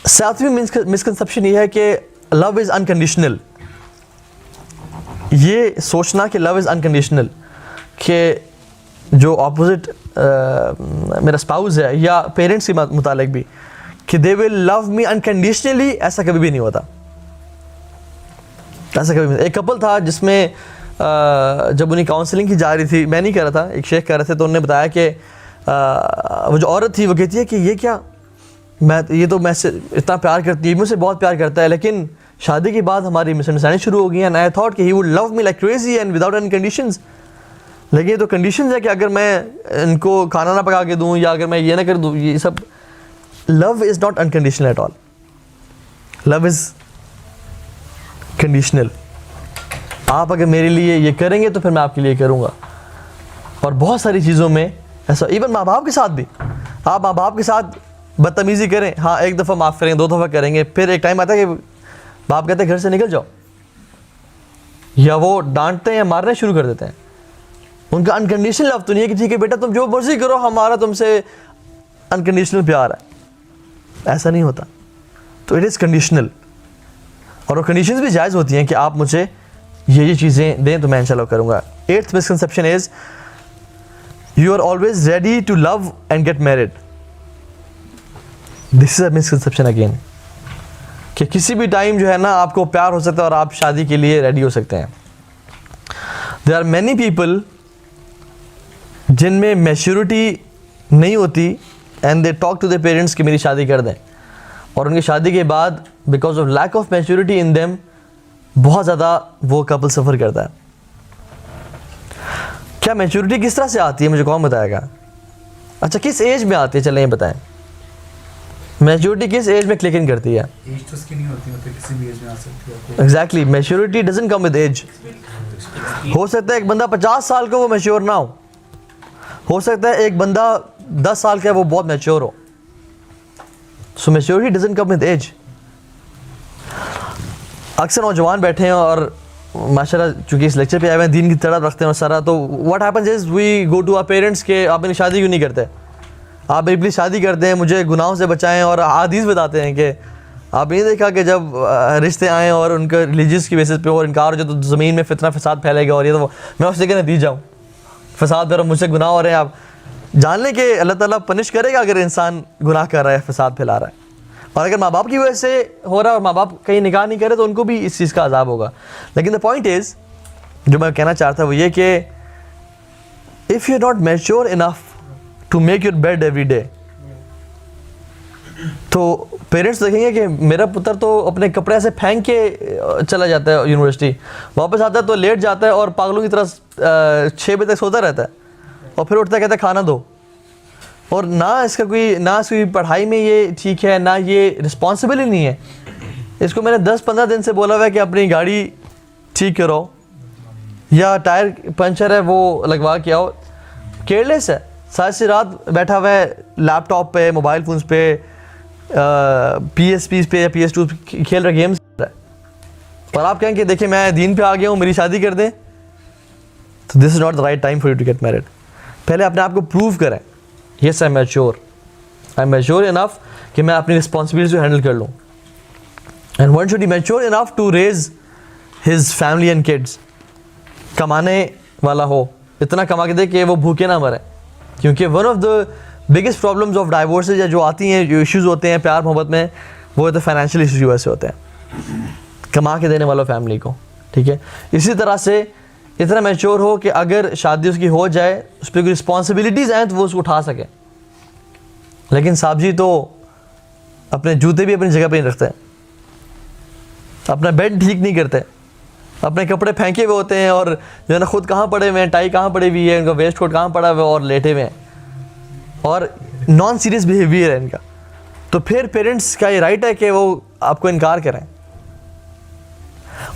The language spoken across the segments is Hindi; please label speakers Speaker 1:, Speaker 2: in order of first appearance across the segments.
Speaker 1: सातवीं मिसकंसेप्शन ये है कि लव इज़ अनकंडीशनल। ये सोचना कि लव इज़ अनकंडीशनल, कि जो ऑपोजिट मेरा स्पाउस है या पेरेंट्स के मुतालिक भी, कि they will love me unconditionally, ऐसा कभी भी नहीं होता। ऐसा कभी नहीं। एक कपल था जिसमें जब उन्हें काउंसलिंग की जा रही थी, मैं नहीं कर रहा था, एक शेख कर रहे थे, तो उन्होंने बताया कि वो जो औरत थी वो कहती है कि ये क्या, मैं से इतना प्यार करती है, मुझसे बहुत प्यार करता है, लेकिन शादी के बाद हमारी मिसअंडरस्टैंडिंग शुरू हो गई एंड आई थॉट कि he would love me like crazy and without any conditions. लेकिन ये तो कंडीशंस है कि अगर मैं इनको खाना ना पका के दूँ या अगर मैं ये ना कर दूँ, ये सब। Love is not unconditional at all, love is conditional. आप अगर मेरे लिए ये करेंगे तो फिर मैं आपके लिए करूँगा। और बहुत सारी चीज़ों में ऐसा, इवन माँ बाप के साथ भी, आप माँ बाप के साथ बदतमीज़ी करें, हाँ एक दफ़ा माफ़ करेंगे, 2 दफ़ा करेंगे, फिर एक टाइम आता है कि बाप कहते हैं घर से निकल जाओ, या वो डांटते हैं या मारने शुरू कर देते हैं। उनका अनकंडीशनल लव तो नहीं है कि ठीक है बेटा तुम जो मर्जी करो, हमारा तुमसे अनकंडीशनल प्यार है, ऐसा नहीं होता। तो इट इज़ कंडीशनल, और वो कंडीशंस भी जायज़ होती हैं कि आप मुझे ये चीज़ें दें तो मैं इंशाल्लाह करूँगा। 8th misconception is you are always ready to love and get married. This is a misconception again, कि किसी भी टाइम जो है ना आपको प्यार हो सकता है और आप शादी के लिए रेडी हो सकते हैं। देयर आर मैनी पीपल जिनमें मैच्योरिटी नहीं होती and they talk to their parents कि मेरी शादी कर दें, और उनकी शादी के बाद because of lack of maturity in them बहुत ज़्यादा वो कपल सफ़र करता है। क्या मैच्योरिटी किस तरह से आती है, मुझे कौन बताएगा? अच्छा, किस एज में आती है, चलें ये बताएं। मैच्योरिटी किस एज में क्लिक इन करती है?
Speaker 2: एज तो उसकी नहीं होती, मतलब किसी भी एज में आ सकती है।
Speaker 1: Exactly, maturity doesn't come with age. हो सकता है एक बंदा 50 साल का वो मैच्योर ना हो सकता है एक बंदा 10 साल का वो बहुत मैच्योर हो। So maturity doesn't come with age. अक्सर नौजवान बैठे हैं और माशाल्लाह चूंकि इस लेक्चर पे आए हुए हैं, दीन की तड़प रखते हैं और सारा, तो what happens is we go to our parents के आप मेरी शादी क्यों नहीं करते, आप मेरी प्लीज़ शादी कर दें, मुझे गुनाहों से बचाएं। और हदीस बताते हैं कि आप ये देखा कि जब रिश्ते आएँ और उनका रिलीजियस की बेसिस पे और इनकार हो जाए तो ज़मीन में फितना फसाद फैलेगा, और ये तो मैं उससे कहना दी जाऊँ फसाद और मुझसे गुनाह हो रहे हैं। आप जान लें कि अल्लाह ताला पनिश करेगा अगर इंसान गुनाह कर रहा है, फसाद फैला रहा है। और अगर माँ बाप की वजह से हो रहा है और माँ बाप कहीं निकाह नहीं करे तो उनको भी इस चीज़ का अजाब होगा। लेकिन द पॉइंट इज़, जो मैं कहना चाहता वो ये कि if you are not mature enough to make your bed every day, तो पेरेंट्स देखेंगे कि मेरा पुत्र तो अपने कपड़े ऐसे फेंक के चला जाता है यूनिवर्सिटी, वापस आता है तो लेट जाता है और पागलों की तरह 6 बजे तक सोता रहता है, और फिर उठता है कहता है खाना दो। और ना इसकी पढ़ाई में ये ठीक है, ना ये रिस्पॉन्सिबल ही नहीं है। इसको मैंने 10-15 दिन से बोला हुआ है कि अपनी गाड़ी ठीक करो या टायर पंचर है वो लगवा के आओ, केयरलेस है, सारी रात बैठा हुआ है लैपटॉप पे, मोबाइल फ़ोन्स पे, PSP पे या PS2 खेल रहा, गेम्स खेल रहा है। और आप कहें कि देखिए मैं दीन पे आ गया हूँ, मेरी शादी कर दें, तो this is not the right time for you to get married. पहले अपने आप को प्रूव करें, yes I am mature enough कि मैं अपनी रिस्पॉन्सिबिलिटी को हैंडल कर लूँ। And one should be mature enough to raise his family and kids. कमाने वाला हो, इतना कमा के दे कि वो भूखे ना मरे, क्योंकि one of the biggest problems of divorces या जो आती हैं, जो इश्यूज़ होते हैं प्यार मोहब्बत में, वो तो फाइनेंशियल इश्यूज की वजह से होते हैं, कमा के देने वालों फैमिली को। ठीक है, इसी तरह से इतना मैच्योर हो कि अगर शादी उसकी हो जाए उस पर कोई रिस्पॉन्सिबिलिटीज़ हैं तो वो उसको उठा सके। लेकिन साहब जी तो अपने जूते भी अपनी जगह पे नहीं रखते, अपना बेड ठीक नहीं करते, अपने कपड़े फेंके हुए होते हैं, और जो है ना खुद कहाँ पड़े हुए हैं, टाई कहाँ पड़ी हुई है, इनका वेस्ट कोट कहाँ पड़ा हुआ है और लेटे हुए हैं, और नॉन सीरियस बिहेवियर है इनका। तो फिर पेरेंट्स का ये राइट है कि वो आपको इनकार करें।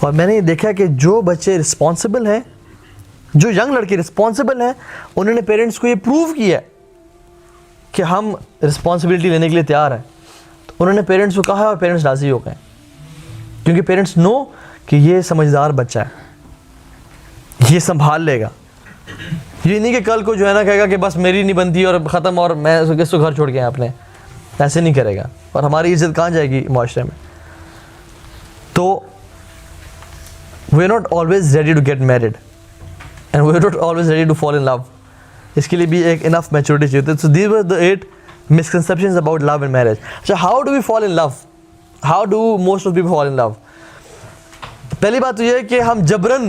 Speaker 1: और मैंने ये देखा कि जो बच्चे रिस्पॉन्सिबल हैं, जो यंग लड़के रिस्पॉन्सिबल हैं, उन्होंने पेरेंट्स को ये प्रूव किया कि हम रिस्पॉन्सिबिलिटी लेने के लिए तैयार हैं। तो उन्होंने पेरेंट्स को कहा है और पेरेंट्स राज़ी हो गए, क्योंकि पेरेंट्स नो कि ये समझदार बच्चा है, ये संभाल लेगा। ये नहीं कि कल को जो है ना कहेगा कि बस मेरी नहीं बनती और ख़त्म और मैं इसको घर छोड़ के आया अपने। ऐसे नहीं करेगा और हमारी इज्जत कहाँ जाएगी माशरे में। तो we are not always ready to get married and we are not always ready to fall in love. इसके लिए भी एक इनफ मैच्योरिटी चाहिए होती है। So these were the 8 misconceptions about love and marriage. So how do we fall in love? How do most of people fall in love? पहली बात तो ये है कि हम जबरन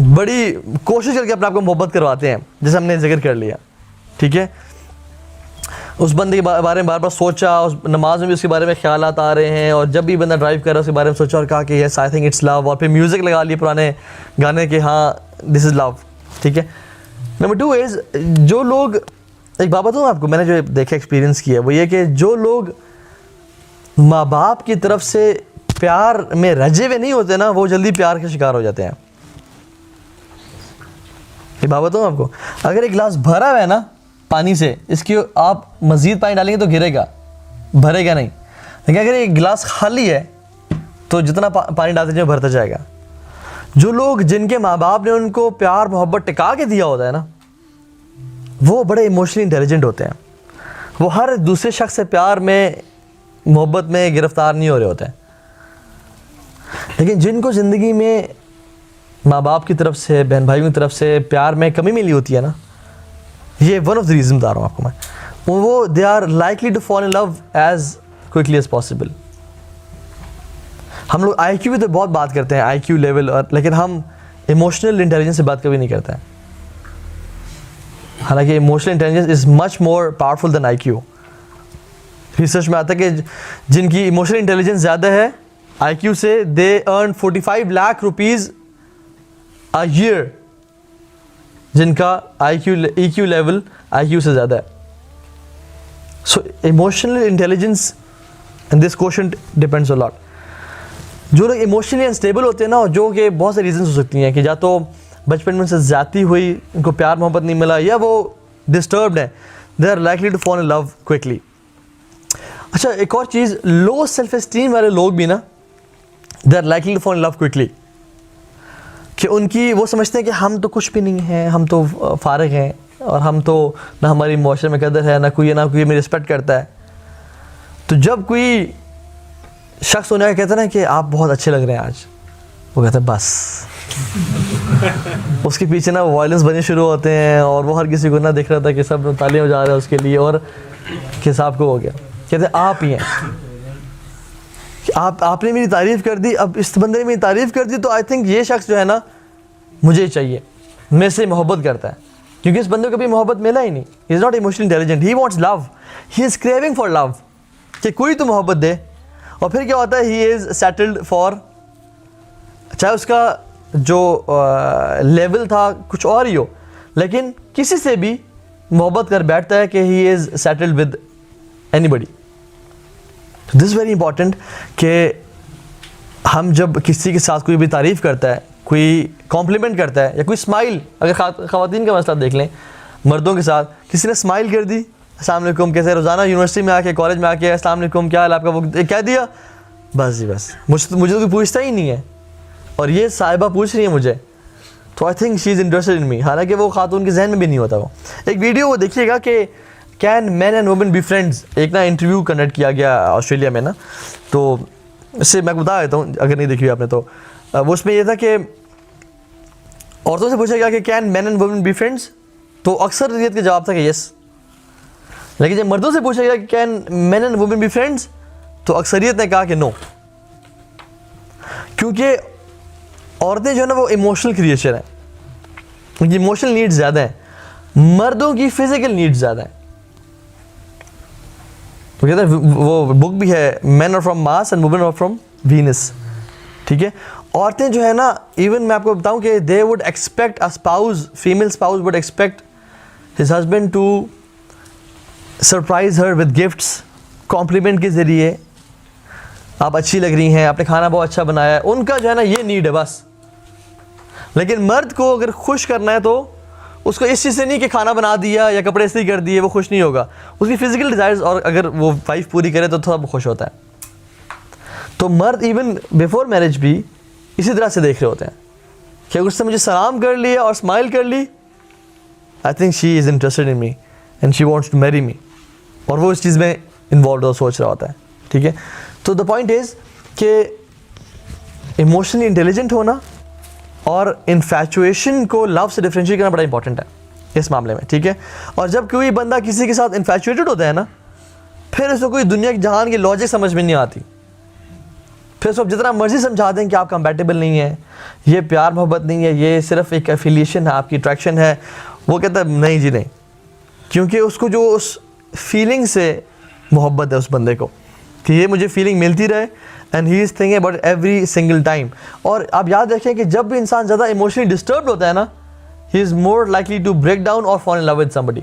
Speaker 1: बड़ी कोशिश करके अपने आप को मोहब्बत करवाते हैं, जैसे हमने जिक्र कर लिया, ठीक है। उस बंदे के बारे में बार बार सोचा, उस नमाज में भी उसके बारे में ख्यालात आ रहे हैं, और जब भी बंदा ड्राइव कर रहा है उसके बारे में सोचा और कहा कि yes I think it's love, और फिर म्यूज़िक लगा लिए पुराने गाने के, हाँ दिस इज़ लव, ठीक है। नंबर 2 इज़, जो लोग, एक बात बताऊँ आपको, मैंने जो देखा एक्सपीरियंस किया वो ये कि जो लोग माँ बाप की तरफ से प्यार में रजे हुए नहीं होते ना, वो जल्दी प्यार के शिकार हो जाते हैं। ये बात बताऊँ आपको, अगर एक गिलास भरा हुआ है ना पानी से, इसकी आप मज़ीद पानी डालेंगे तो गिरेगा, भरेगा नहीं। लेकिन अगर एक गिलास खाली है तो जितना पानी डालते जाए भरता जाएगा। जो लोग, जिनके माँ बाप ने उनको प्यार मोहब्बत टिका के दिया होता है ना, वो बड़े इमोशनली इंटेलिजेंट होते हैं। वो हर दूसरे शख्स से प्यार में मोहब्बत में गिरफ्तार नहीं हो रहे होते हैं। लेकिन जिनको ज़िंदगी में माँ बाप की तरफ से, बहन भाइयों की तरफ से प्यार में कमी मिली होती है ना, ये वन ऑफ द रीज़न बता रहा हूँ आपको मैं, वो they are likely to fall in love as quickly as possible. हम लोग IQ की तो बहुत बात करते हैं, IQ लेवल, और लेकिन हम इमोशनल इंटेलिजेंस से बात कभी नहीं करते हैं। हालांकि emotional intelligence is much more powerful than IQ। Research में आता है कि जिनकी इमोशनल इंटेलिजेंस ज़्यादा है IQ से, they earn 45 lakh rupees a year, जिनका EQ लेवल IQ से ज़्यादा है। So emotional intelligence and this quotient depends a lot. जो लोग इमोशनली अनस्टेबल होते हैं ना, जो कि बहुत सारी रीजंस हो सकती हैं, कि या तो बचपन में से ज़्यादती हुई, उनको प्यार मोहब्बत नहीं मिला, या वो डिस्टर्ब्ड है, they are likely to fall in love quickly. अच्छा, एक और चीज़, लो सेल्फ एस्टीम वाले लोग भी ना, they are likely to fall in love quickly, कि उनकी, वो समझते हैं कि हम तो कुछ भी नहीं हैं, हम तो फारिग हैं, और हम तो, ना हमारी मुआशरे में कदर है, ना कोई मेरी रिस्पेक्ट करता है। तो जब कोई शख्स उन्हें कहता है ना कि आप बहुत अच्छे लग रहे हैं आज, वो कहते हैं बस उसके पीछे ना वायलेंस बने शुरू होते हैं, और वो हर किसी को ना दिख रहा था कि सब तालियां बजा रहे हैं उसके लिए, और किस आपको हो गया, कहते हैं आप ही हैं, आपने मेरी तारीफ़ कर दी, अब इस बंदे ने मेरी तारीफ़ कर दी, तो आई थिंक ये शख्स जो है ना मुझे चाहिए, मेरे से मोहब्बत करता है, क्योंकि इस बंदे को कभी मोहब्बत मिला ही नहीं। He is not emotionally intelligent, he wants love, he is craving for love, कि कोई तो मोहब्बत दे। और फिर क्या होता है, ही इज़ सेटल्ड फॉर, चाहे उसका जो लेवल था कुछ और ही हो, लेकिन किसी से भी मोहब्बत कर बैठता है कि he is settled with anybody. This is very important कि हम जब किसी के साथ कोई भी तारीफ़ करता है, कोई कॉम्प्लीमेंट करता है, या कोई स्माइल, अगर ख़वातीन का मसला देख लें, मर्दों के साथ किसी ने स्माइल कर दी, अस्सलाम वालेकुम, कैसे, रोज़ाना यूनिवर्सिटी में आके, कॉलेज में आके अस्सलाम वालेकुम, क्या हाल आपका, वो कह दिया, बस जी बस, मुझे तो कोई पूछता ही नहीं है, और ये साहिबा पूछ रही है मुझे, तो I think she is interested in me, हालांकि वो खातून के जहन में भी नहीं होता। वो एक वीडियो वो देखिएगा कि can man and women be friends, एक ना इंटरव्यू कंडक्ट किया गया ऑस्ट्रेलिया में ना, तो इससे मैं बता देता हूँ अगर नहीं देखी आपने तो। वो उसमें ये था कि औरतों से पूछा गया कि can man and women be friends, तो अक्सर रियत का जवाब था कि यस। लेकिन जब मर्दों से पूछा गया कि can man and women be friends, तो अक्सरियत ने कहा कि नो, क्योंकि औरतें जो है ना वो इमोशनल क्रिएचर हैं, उनकी इमोशनल नीड्स ज़्यादा हैं, मर्दों की फिजिकल नीड्स ज़्यादा हैं। तो कहते हैं, वो बुक भी है, men are from Mars and women are from Venus, ठीक है। औरतें जो है ना, इवन मैं आपको बताऊं कि they would expect a spouse, female spouse would expect his husband to surprise her with gifts, compliment के ज़रिए, आप अच्छी लग रही हैं, आपने खाना बहुत अच्छा बनाया है, उनका जो है ना ये नीड है बस। लेकिन मर्द को अगर खुश करना है तो उसको इस चीज़ से नहीं कि खाना बना दिया या कपड़े इस्त्री कर दिए, वो खुश नहीं होगा, उसकी फ़िज़िकल डिज़ायर्स, और अगर वो वाइफ पूरी करे तो थोड़ा खुश होता है। तो मर्द इवन बिफोर मैरिज भी इसी तरह से देख रहे होते हैं कि अगर उसने मुझे सलाम कर लिया और स्माइल कर ली, I think she is interested in me and she wants to marry me, और वो इस चीज़ में इन्वॉल्व होता सोच रहा होता है, ठीक है। तो द पॉइंट इज़ कि इमोशनली इंटेलिजेंट होना और इन्फैचुएशन को लव से डिफरेंशिएट करना बड़ा इंपॉर्टेंट है इस मामले में, ठीक है। और जब कोई बंदा किसी के साथ इन्फैचुएटेड होता है ना, फिर उसको कोई दुनिया की जहान की लॉजिक समझ में नहीं आती। फिर उसको जितना मर्जी समझा दें कि आप कंपैटिबल नहीं है, ये प्यार मोहब्बत नहीं है, ये सिर्फ एक एफिलिएशन है, आपकी अट्रैक्शन है, वो कहता है नहीं जी नहीं, क्योंकि उसको जो उस फीलिंग से मोहब्बत है उस बंदे को कि ये मुझे फीलिंग मिलती रहे, and he is thinking about every single time. और आप याद रखें कि जब भी इंसान ज़्यादा इमोशनली डिस्टर्ब होता है ना, he is more likely to break down और fall in love with somebody.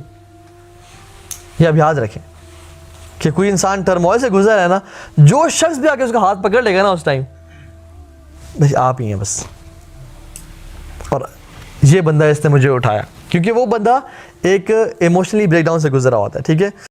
Speaker 1: ये आप याद रखें कि कोई इंसान टर्मोइल से गुजर है ना, जो शख्स भी आके उसका हाथ पकड़ लेगा ना उस टाइम, बस आप ही हैं बस। और ये बंदा इसने मुझे उठाया, क्योंकि वो बंदा एक इमोशनली ब्रेकडाउन से गुजरा होता है, ठीक है।